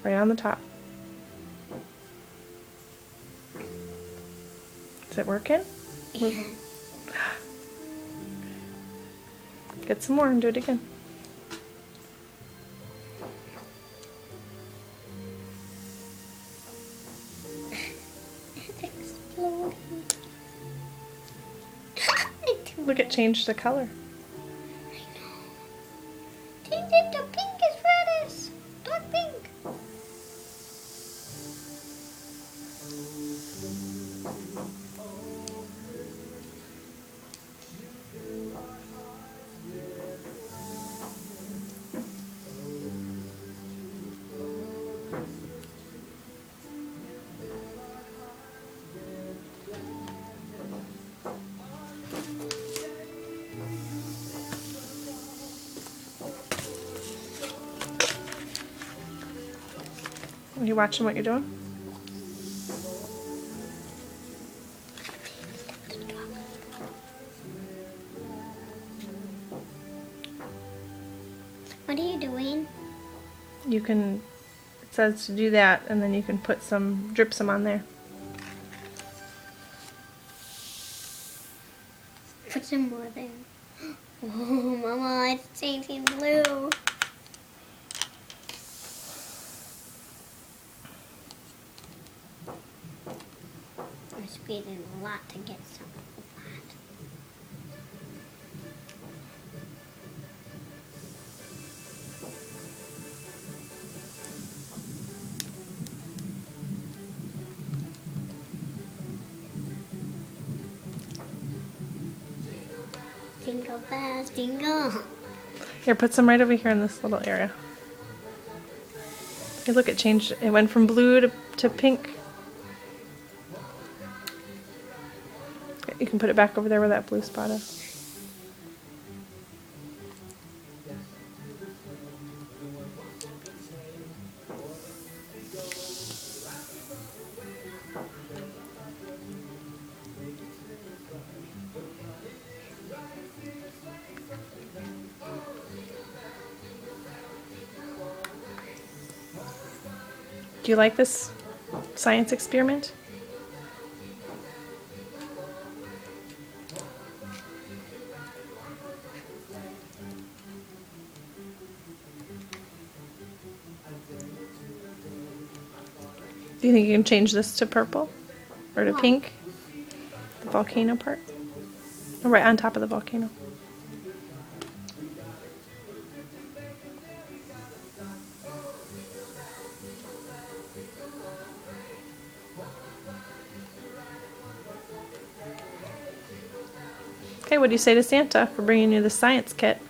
right on the top. Is it working? Yeah. Get some more and do it again. It's exploding. Look, it changed the color. Change it to pinkish reddish. Dark pink. Are you watching what you're doing? What are you doing? You can, it says to do that, and then you can put drip some on there. Put some more there. Oh, Mama, it's changing blue. I'm squeezing a lot to get some of that. Jingle bells, jingle. Here, put some right over here in this little area. Hey, look, it changed. It went from blue to pink. You can put it back over there where that blue spot is. Do you like this science experiment? Do you think you can change this to purple? Or to pink? The volcano part? Oh, right on top of the volcano. Okay, what do you say to Santa for bringing you the science kit?